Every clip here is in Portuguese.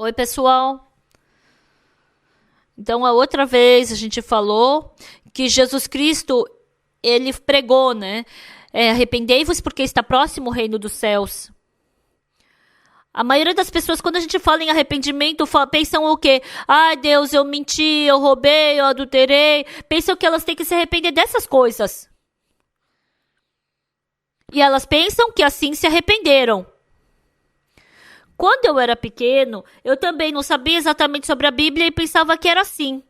Oi, pessoal. Então, a outra vez a gente falou que Jesus Cristo, ele pregou, né? Arrependei-vos porque está próximo o reino dos céus. A maioria das pessoas, quando a gente fala em arrependimento, pensam o quê? Ah, Deus, eu menti, eu roubei, eu adulterei. Pensam que elas têm que se arrepender dessas coisas. E elas pensam que assim se arrependeram. Quando eu era pequeno, eu também não sabia exatamente sobre a Bíblia e pensava que era assim.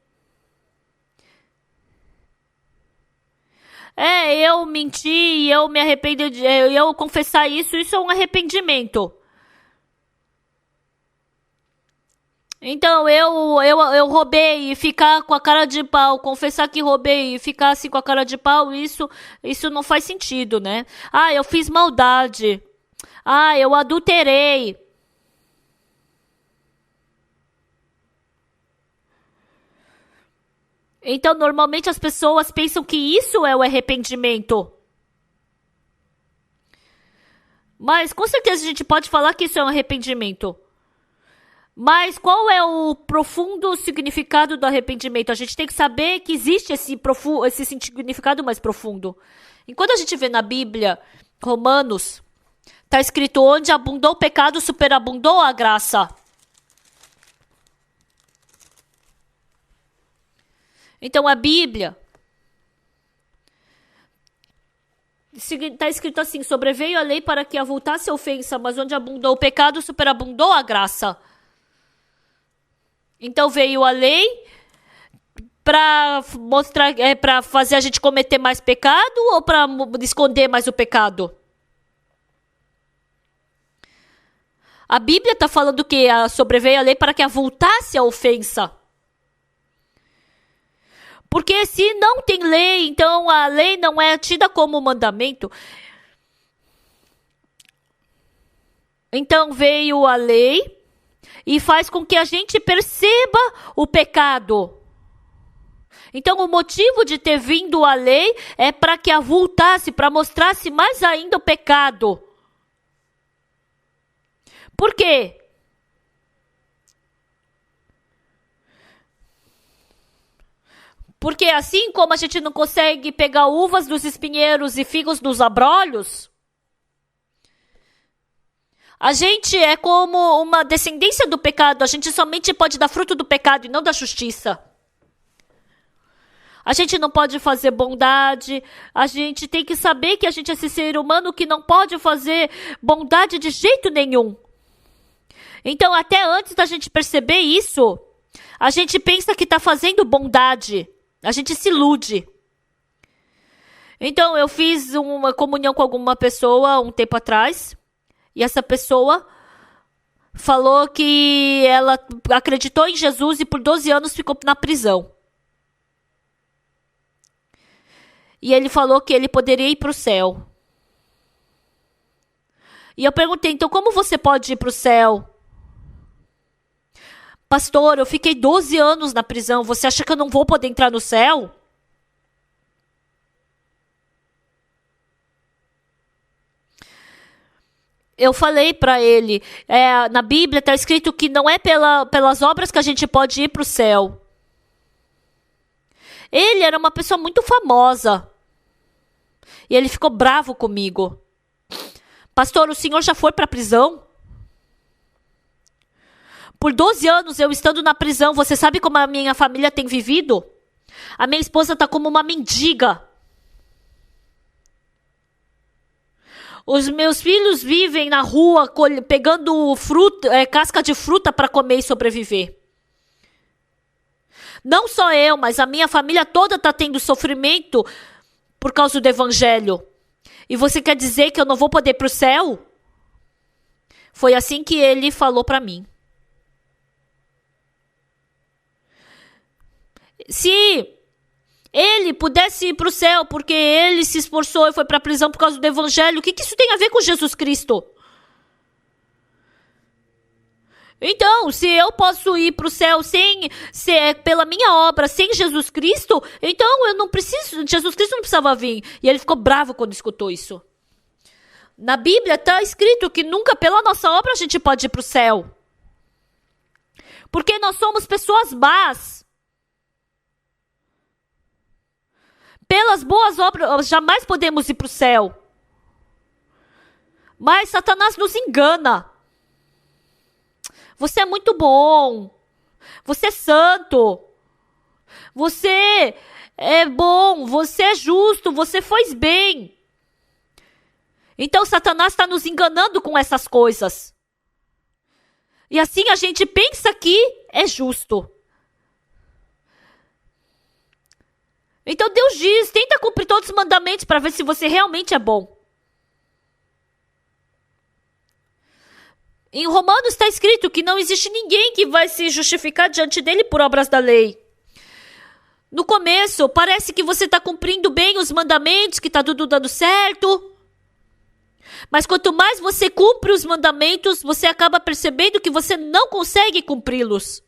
Eu menti, eu me arrependi, eu confessar isso é um arrependimento. Então, eu roubei e ficar com a cara de pau, confessar que roubei e ficar assim com a cara de pau, isso não faz sentido, né? Ah, eu fiz maldade. Ah, eu adulterei. Então, normalmente as pessoas pensam que isso é o arrependimento. Mas, com certeza, a gente pode falar que isso é um arrependimento. Mas qual é o profundo significado do arrependimento? A gente tem que saber que existe esse significado mais profundo. Enquanto a gente vê na Bíblia, Romanos, está escrito: onde abundou o pecado, superabundou a graça. Então a Bíblia está escrito assim: sobreveio a lei para que avultasse a ofensa, mas onde abundou o pecado, superabundou a graça. Então veio a lei para mostrar, para fazer a gente cometer mais pecado ou para esconder mais o pecado? A Bíblia está falando que sobreveio a lei para que avultasse a ofensa. Porque se não tem lei, então a lei não é tida como mandamento. Então veio a lei e faz com que a gente perceba o pecado. Então o motivo de ter vindo a lei é para que avultasse, para mostrasse mais ainda o pecado. Por quê? Porque assim como a gente não consegue pegar uvas dos espinheiros e figos dos abrolhos, a gente é como uma descendência do pecado. A gente somente pode dar fruto do pecado e não da justiça. A gente não pode fazer bondade. A gente tem que saber que a gente é esse ser humano que não pode fazer bondade de jeito nenhum. Então, até antes da gente perceber isso, a gente pensa que está fazendo bondade. A gente se ilude. Então, eu fiz uma comunhão com alguma pessoa um tempo atrás. E essa pessoa falou que ela acreditou em Jesus e por 12 anos ficou na prisão. E ele falou que ele poderia ir para o céu. E eu perguntei, então como você pode ir para o céu? Pastor, eu fiquei 12 anos na prisão, você acha que eu não vou poder entrar no céu? Eu falei para ele, na Bíblia está escrito que não é pelas obras que a gente pode ir para o céu. Ele era uma pessoa muito famosa. E ele ficou bravo comigo. Pastor, o senhor já foi para a prisão? Por 12 anos eu estando na prisão, você sabe como a minha família tem vivido? A minha esposa está como uma mendiga. Os meus filhos vivem na rua pegando casca de fruta para comer e sobreviver. Não só eu, mas a minha família toda está tendo sofrimento por causa do evangelho. E você quer dizer que eu não vou poder ir para o céu? Foi assim que ele falou para mim. Se ele pudesse ir para o céu porque ele se esforçou e foi para a prisão por causa do evangelho, o que isso tem a ver com Jesus Cristo? Então, se eu posso ir para o céu pela minha obra, sem Jesus Cristo, então eu não preciso, Jesus Cristo não precisava vir. E ele ficou bravo quando escutou isso. Na Bíblia está escrito que nunca pela nossa obra a gente pode ir para o céu. Porque nós somos pessoas más. Pelas boas obras, jamais podemos ir para o céu. Mas Satanás nos engana. Você é muito bom. Você é santo. Você é bom. Você é justo. Você fez bem. Então Satanás está nos enganando com essas coisas. E assim a gente pensa que é justo. Então Deus diz, tenta cumprir todos os mandamentos para ver se você realmente é bom. Em Romanos está escrito que não existe ninguém que vai se justificar diante dele por obras da lei. No começo, parece que você está cumprindo bem os mandamentos, que está tudo dando certo. Mas quanto mais você cumpre os mandamentos, você acaba percebendo que você não consegue cumpri-los.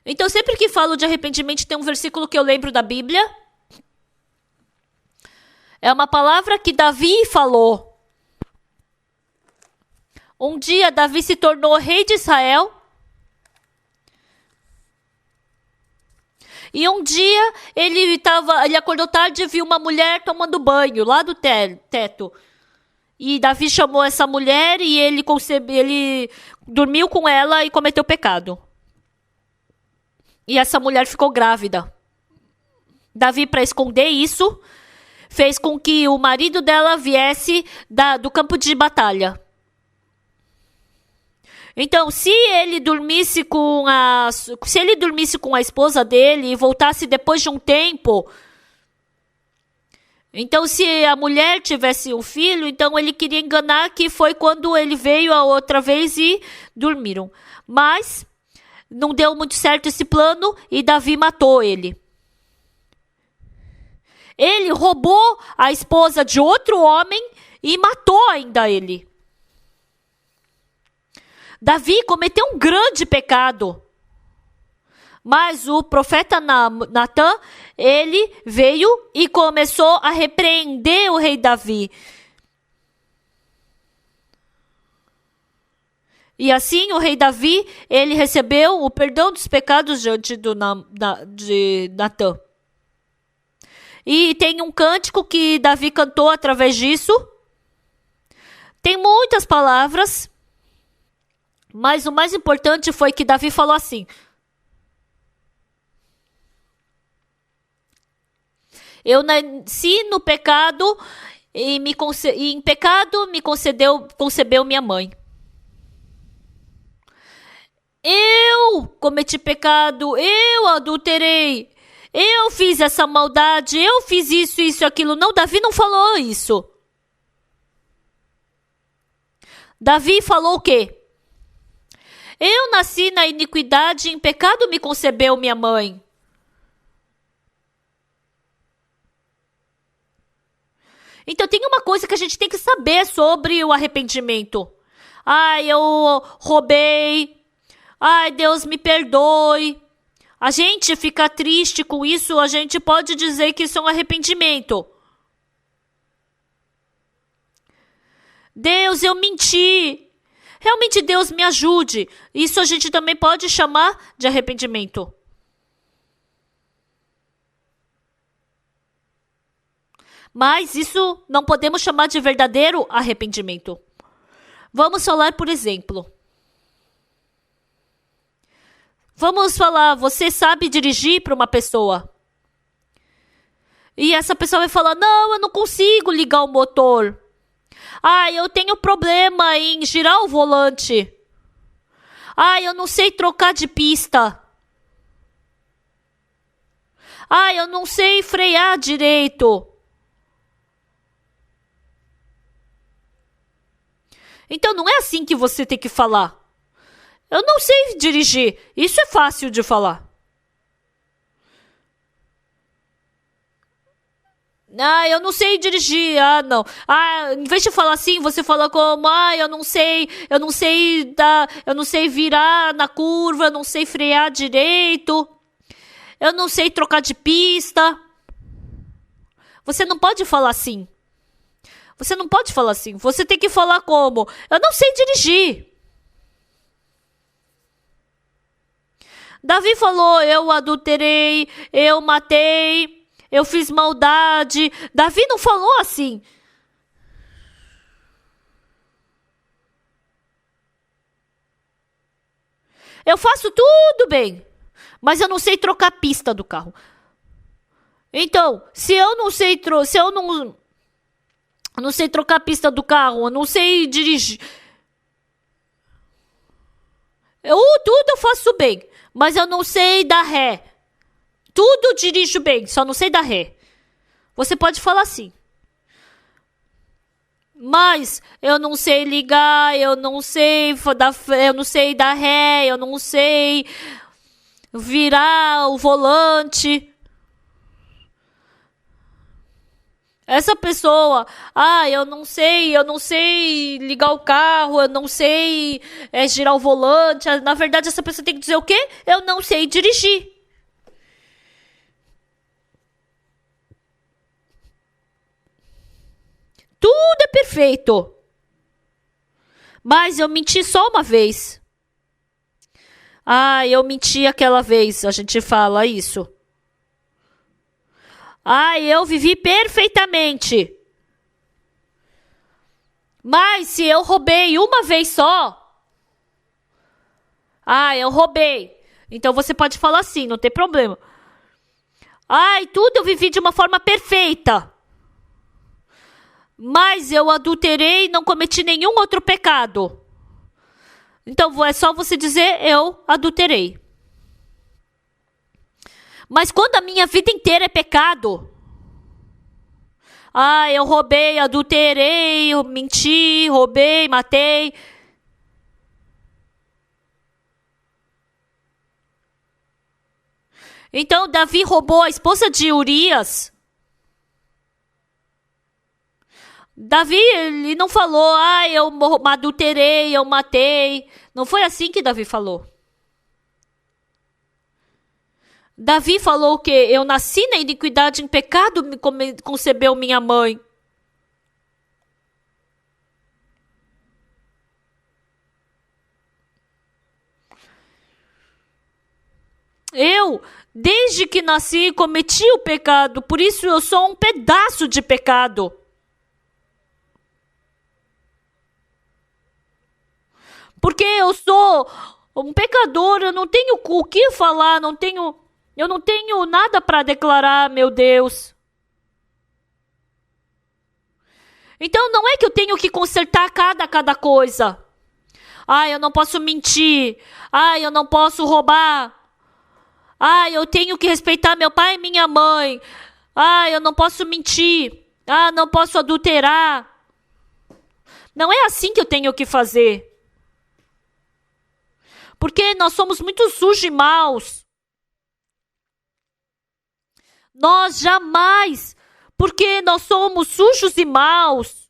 Então, sempre que falo de arrependimento, tem um versículo que eu lembro da Bíblia. É uma palavra que Davi falou. Um dia, Davi se tornou rei de Israel. E um dia, ele acordou tarde e viu uma mulher tomando banho lá do teto. E Davi chamou essa mulher e ele dormiu com ela e cometeu pecado. E essa mulher ficou grávida. Davi, para esconder isso, fez com que o marido dela viesse do campo de batalha. Então, se ele dormisse com a esposa dele e voltasse depois de um tempo, então se a mulher tivesse um filho, então ele queria enganar que foi quando ele veio a outra vez e dormiram. Mas não deu muito certo esse plano e Davi matou ele. Ele roubou a esposa de outro homem e matou ainda ele. Davi cometeu um grande pecado. Mas o profeta Natã, ele veio e começou a repreender o rei Davi. E assim o rei Davi, ele recebeu o perdão dos pecados diante de Natã. E tem um cântico que Davi cantou através disso. Tem muitas palavras. Mas o mais importante foi que Davi falou assim: eu nasci no pecado e em pecado me concebeu minha mãe. Eu cometi pecado, eu adulterei, eu fiz essa maldade, eu fiz isso, isso, aquilo. Não, Davi não falou isso. Davi falou o quê? Eu nasci na iniquidade, em pecado me concebeu minha mãe. Então tem uma coisa que a gente tem que saber sobre o arrependimento. Ai, eu roubei. Ai, Deus me perdoe. A gente fica triste com isso, a gente pode dizer que isso é um arrependimento. Deus, eu menti. Realmente Deus me ajude. Isso a gente também pode chamar de arrependimento. Mas isso não podemos chamar de verdadeiro arrependimento. Vamos falar, por exemplo. Vamos falar, você sabe dirigir para uma pessoa. E essa pessoa vai falar, não, eu não consigo ligar o motor. Ah, eu tenho problema em girar o volante. Ah, eu não sei trocar de pista. Ah, eu não sei frear direito. Então não é assim que você tem que falar. Eu não sei dirigir. Isso é fácil de falar. Ah, eu não sei dirigir. Ah, não. Ah, em vez de falar assim, você fala como, eu não sei virar na curva, eu não sei frear direito. Eu não sei trocar de pista. Você não pode falar assim. Você não pode falar assim. Você tem que falar como? Eu não sei dirigir. Davi falou, eu adulterei, eu matei, eu fiz maldade. Davi não falou assim. Eu faço tudo bem, mas eu não sei trocar a pista do carro. Então, se eu não sei, se eu não sei trocar a pista do carro, eu não sei dirigir. Tudo eu faço bem, mas eu não sei dar ré. Tudo eu dirijo bem, só não sei dar ré. Você pode falar assim. Mas eu não sei ligar, eu não sei dar ré, eu não sei virar o volante. Essa pessoa, eu não sei ligar o carro, eu não sei girar o volante. Na verdade, essa pessoa tem que dizer o quê? Eu não sei dirigir. Tudo é perfeito. Mas eu menti só uma vez. Eu menti aquela vez, a gente fala isso. Eu vivi perfeitamente. Mas se eu roubei uma vez só. Eu roubei. Então você pode falar assim, não tem problema. Tudo eu vivi de uma forma perfeita. Mas eu adulterei e não cometi nenhum outro pecado. Então é só você dizer, eu adulterei. Mas quando a minha vida inteira é pecado. Eu roubei, adulterei, eu menti, roubei, matei. Então Davi roubou a esposa de Urias. Davi, ele não falou, eu adulterei, eu matei. Não foi assim que Davi falou. Davi falou o quê? Eu nasci na iniquidade, em pecado me concebeu minha mãe. Eu, desde que nasci, cometi o pecado, por isso eu sou um pedaço de pecado. Porque eu sou um pecador, eu não tenho o que falar, eu não tenho nada para declarar, meu Deus. Então não é que eu tenho que consertar cada coisa. Eu não posso mentir. Eu não posso roubar. Eu tenho que respeitar meu pai e minha mãe. Eu não posso mentir. Não posso adulterar. Não é assim que eu tenho que fazer. Porque nós somos muito sujos e maus. Nós jamais, porque nós somos sujos e maus.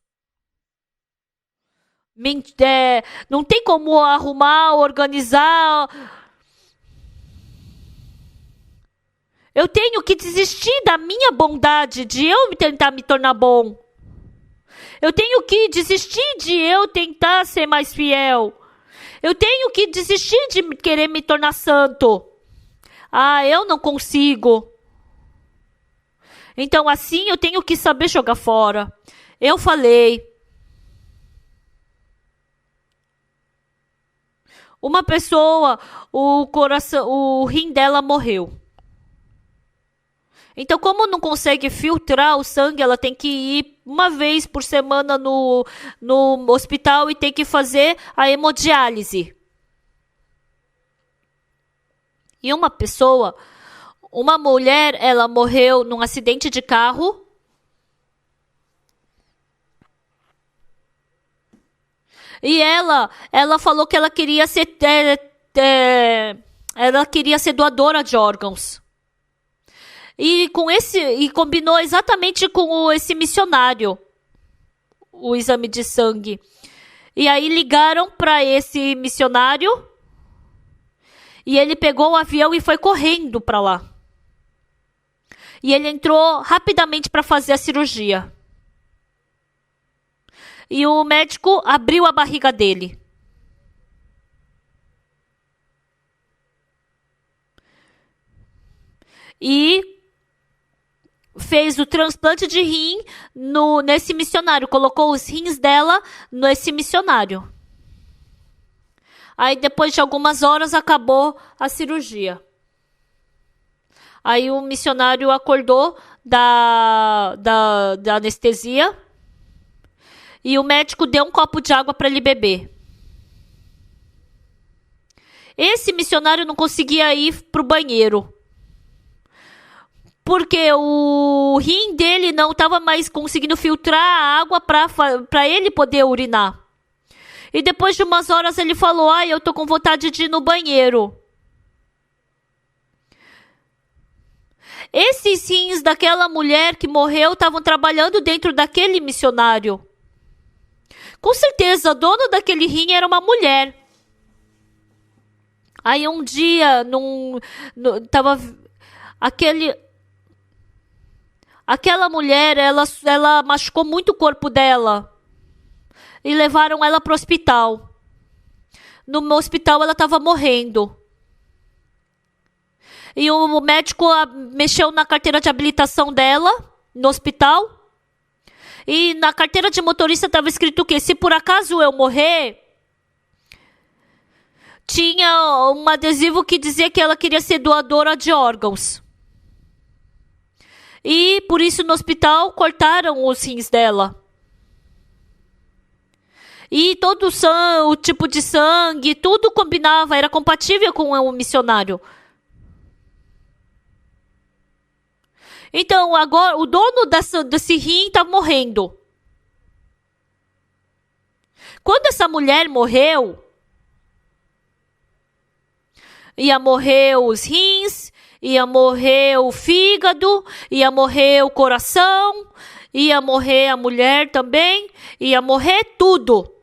Não tem como arrumar, organizar. Eu tenho que desistir da minha bondade, de eu tentar me tornar bom. Eu tenho que desistir de eu tentar ser mais fiel. Eu tenho que desistir de querer me tornar santo. Eu não consigo. Então assim eu tenho que saber jogar fora. Eu falei. Uma pessoa, o rim dela morreu. Então, como não consegue filtrar o sangue, ela tem que ir uma vez por semana no hospital e tem que fazer a hemodiálise. E uma mulher, ela morreu num acidente de carro. E ela falou que ela queria ser doadora de órgãos. E combinou exatamente com esse missionário o exame de sangue. E aí ligaram para esse missionário e ele pegou o avião e foi correndo para lá. E ele entrou rapidamente para fazer a cirurgia. E o médico abriu a barriga dele. E fez o transplante de rim nesse missionário. Colocou os rins dela nesse missionário. Aí depois de algumas horas acabou a cirurgia. Aí o missionário acordou da anestesia. E o médico deu um copo de água para ele beber. Esse missionário não conseguia ir para o banheiro. Porque o rim dele não estava mais conseguindo filtrar a água para ele poder urinar. E depois de umas horas ele falou, eu tô com vontade de ir no banheiro. Esses rins daquela mulher que morreu estavam trabalhando dentro daquele missionário. Com certeza, o dono daquele rim era uma mulher. Aí um dia, aquela mulher, ela machucou muito o corpo dela. E levaram ela para o hospital. No hospital ela estava morrendo. E o médico mexeu na carteira de habilitação dela, no hospital. E na carteira de motorista estava escrito o quê? Se por acaso eu morrer... Tinha um adesivo que dizia que ela queria ser doadora de órgãos. E por isso no hospital cortaram os rins dela. E todo o tipo de sangue, tudo combinava, era compatível com o missionário. Então, agora, o dono desse rim está morrendo. Quando essa mulher morreu, ia morrer os rins, ia morrer o fígado, ia morrer o coração, ia morrer a mulher também, ia morrer tudo.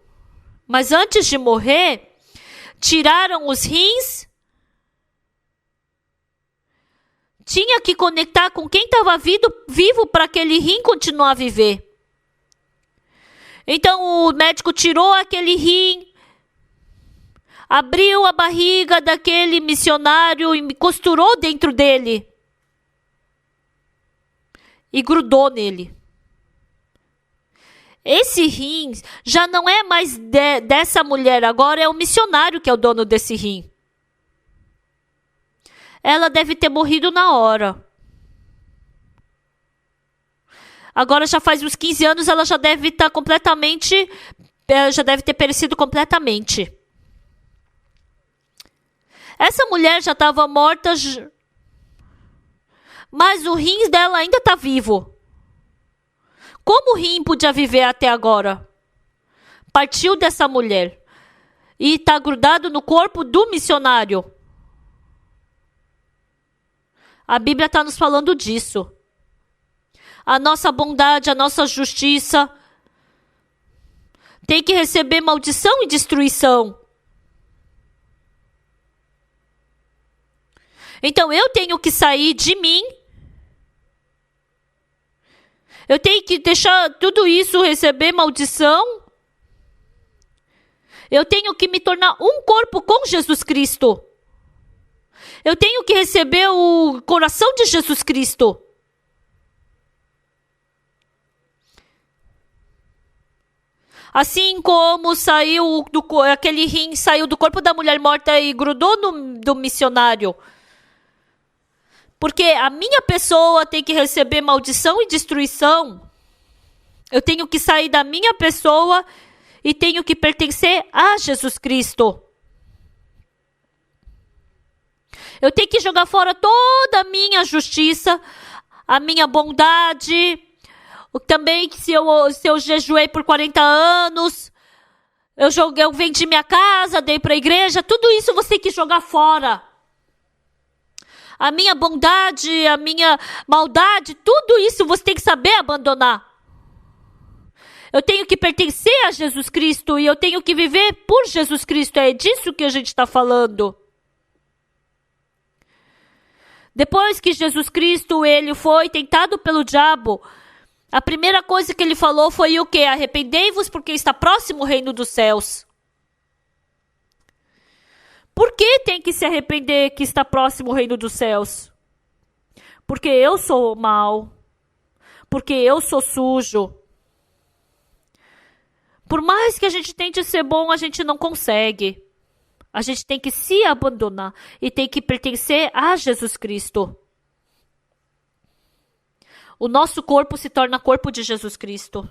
Mas antes de morrer, tiraram os rins, tinha que conectar com quem estava vivo para aquele rim continuar a viver. Então o médico tirou aquele rim, abriu a barriga daquele missionário e costurou dentro dele. E grudou nele. Esse rim já não é mais dessa mulher, agora é o missionário que é o dono desse rim. Ela deve ter morrido na hora. Agora já faz uns 15 anos, ela já deve estar completamente... já deve ter perecido completamente. Essa mulher já estava morta, mas o rim dela ainda está vivo. Como o rim podia viver até agora? Partiu dessa mulher e está grudado no corpo do missionário. A Bíblia está nos falando disso. A nossa bondade, a nossa justiça tem que receber maldição e destruição. Então eu tenho que sair de mim. Eu tenho que deixar tudo isso receber maldição. Eu tenho que me tornar um corpo com Jesus Cristo. Eu tenho que receber o coração de Jesus Cristo. Assim como aquele rim saiu do corpo da mulher morta e grudou do missionário. Porque a minha pessoa tem que receber maldição e destruição. Eu tenho que sair da minha pessoa e tenho que pertencer a Jesus Cristo. Eu tenho que jogar fora toda a minha justiça, a minha bondade. Também se eu jejuei por 40 anos, eu vendi minha casa, dei para a igreja, tudo isso você tem que jogar fora. A minha bondade, a minha maldade, tudo isso você tem que saber abandonar. Eu tenho que pertencer a Jesus Cristo e eu tenho que viver por Jesus Cristo. É disso que a gente está falando. Depois que Jesus Cristo ele foi tentado pelo diabo, A primeira coisa que ele falou foi o quê? Arrependei-vos porque está próximo o reino dos céus. Por que tem que se arrepender que está próximo o reino dos céus? Porque eu sou mau. Porque eu sou sujo. Por mais que a gente tente ser bom, a gente não consegue. A gente tem que se abandonar e tem que pertencer a Jesus Cristo. O nosso corpo se torna corpo de Jesus Cristo.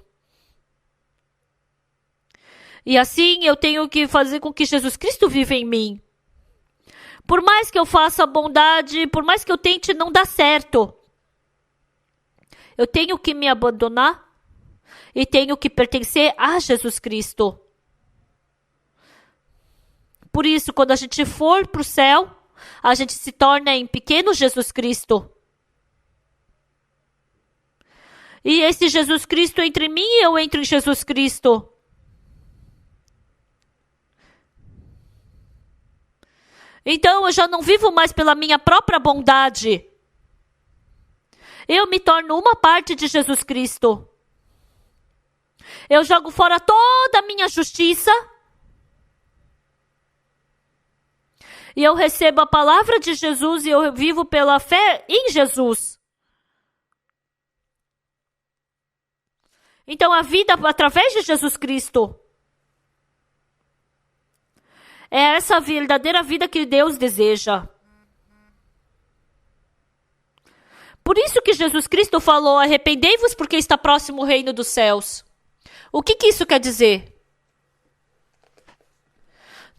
E assim eu tenho que fazer com que Jesus Cristo viva em mim. Por mais que eu faça bondade, por mais que eu tente, não dá certo. Eu tenho que me abandonar e tenho que pertencer a Jesus Cristo. Por isso, quando a gente for para o céu, a gente se torna em pequeno Jesus Cristo. E esse Jesus Cristo entra em mim e eu entro em Jesus Cristo. Então eu já não vivo mais pela minha própria bondade. Eu me torno uma parte de Jesus Cristo. Eu jogo fora toda a minha justiça. E eu recebo a palavra de Jesus e eu vivo pela fé em Jesus. Então a vida através de Jesus Cristo é essa verdadeira vida que Deus deseja. Por isso que Jesus Cristo falou, arrependei-vos porque está próximo o reino dos céus. O que isso quer dizer?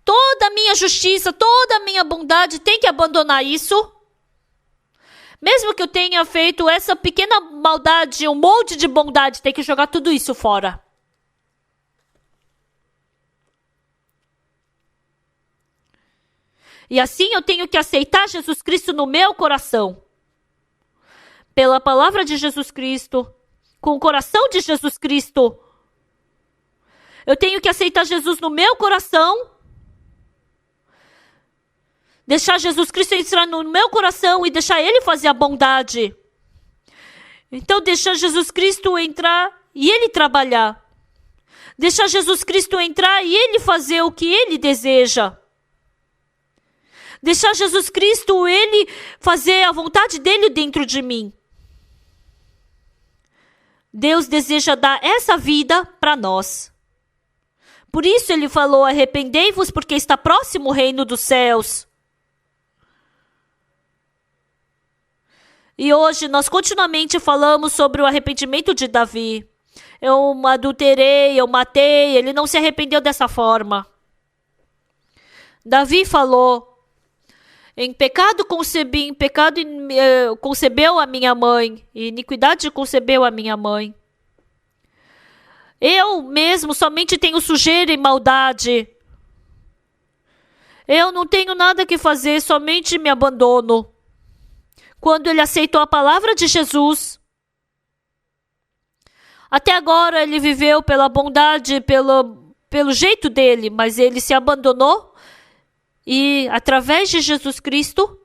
Toda a minha justiça, toda a minha bondade tem que abandonar isso. Mesmo que eu tenha feito essa pequena maldade, um monte de bondade, tem que jogar tudo isso fora. E assim eu tenho que aceitar Jesus Cristo no meu coração. Pela palavra de Jesus Cristo, com o coração de Jesus Cristo. Eu tenho que aceitar Jesus no meu coração. Deixar Jesus Cristo entrar no meu coração e deixar Ele fazer a bondade. Então deixar Jesus Cristo entrar e Ele trabalhar. Deixar Jesus Cristo entrar e Ele fazer o que Ele deseja. Deixar Jesus Cristo, Ele fazer a vontade dEle dentro de mim. Deus deseja dar essa vida para nós. Por isso Ele falou, arrependei-vos porque está próximo o reino dos céus. E hoje nós continuamente falamos sobre o arrependimento de Davi. Eu adulterei, eu matei, ele não se arrependeu dessa forma. Davi falou, em pecado concebi, em pecado concebeu a minha mãe, e iniquidade concebeu a minha mãe. Eu mesmo somente tenho sujeira e maldade. Eu não tenho nada que fazer, somente me abandono. Quando ele aceitou a palavra de Jesus, até agora ele viveu pela bondade, pelo jeito dele, mas ele se abandonou e através de Jesus Cristo,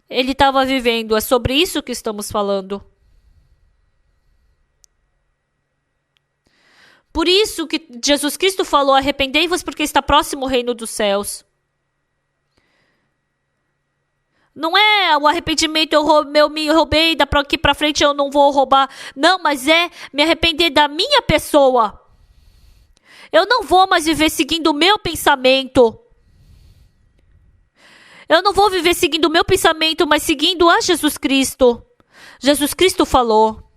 ele estava vivendo. É sobre isso que estamos falando. Por isso que Jesus Cristo falou, arrependei-vos porque está próximo o reino dos céus. Não é o arrependimento, eu me roubei, daqui para frente eu não vou roubar. Não, mas é me arrepender da minha pessoa. Eu não vou mais viver seguindo o meu pensamento. Eu não vou viver seguindo o meu pensamento, mas seguindo a Jesus Cristo. Jesus Cristo falou,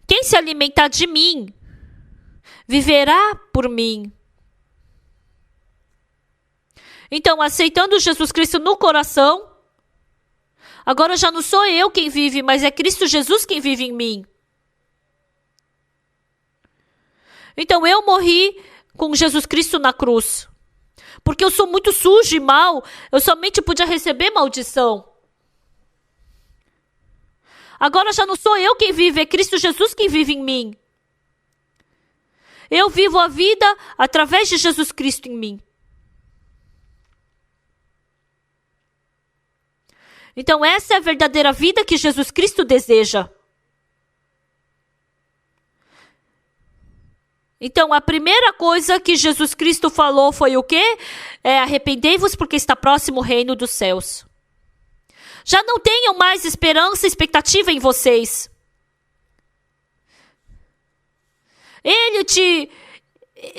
quem se alimentar de mim, viverá por mim. Então, aceitando Jesus Cristo no coração, agora já não sou eu quem vive, mas é Cristo Jesus quem vive em mim. Então, eu morri com Jesus Cristo na cruz. Porque eu sou muito sujo e mau, eu somente podia receber maldição. Agora já não sou eu quem vive, é Cristo Jesus quem vive em mim. Eu vivo a vida através de Jesus Cristo em mim. Então essa é a verdadeira vida que Jesus Cristo deseja. Então, a primeira coisa que Jesus Cristo falou foi o quê? Arrependei-vos porque está próximo o reino dos céus. Já não tenham mais esperança e expectativa em vocês.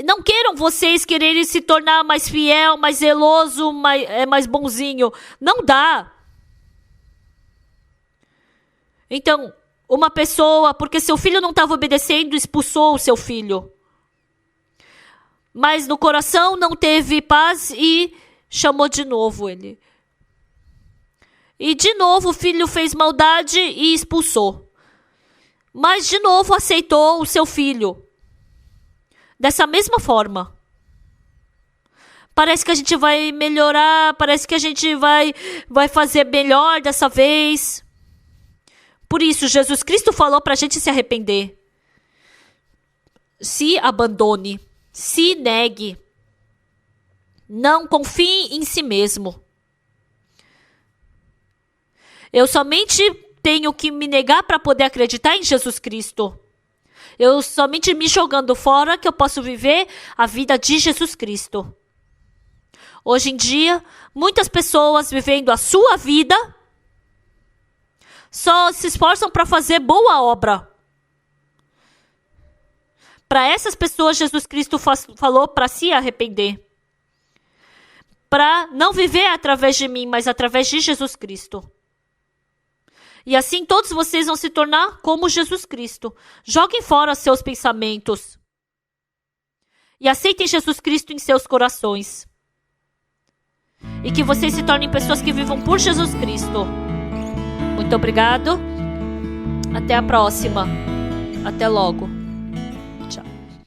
Não queiram vocês quererem se tornar mais fiel, mais zeloso, mais bonzinho. Não dá. Então, uma pessoa, porque seu filho não estava obedecendo, expulsou o seu filho. Mas no coração não teve paz e chamou de novo ele. E de novo o filho fez maldade e expulsou. Mas de novo aceitou o seu filho. Dessa mesma forma. Parece que a gente vai melhorar, parece que a gente vai fazer melhor dessa vez. Por isso, Jesus Cristo falou para a gente se arrepender. Se abandone, se negue. Não confie em si mesmo. Eu somente tenho que me negar para poder acreditar em Jesus Cristo. Eu somente me jogando fora que eu posso viver a vida de Jesus Cristo. Hoje em dia, muitas pessoas vivendo a sua vida só se esforçam para fazer boa obra. Para essas pessoas, Jesus Cristo falou para se arrepender. Para não viver através de mim, mas através de Jesus Cristo. E assim todos vocês vão se tornar como Jesus Cristo. Joguem fora seus pensamentos. E aceitem Jesus Cristo em seus corações. E que vocês se tornem pessoas que vivam por Jesus Cristo. Muito obrigado. Até a próxima. Até logo.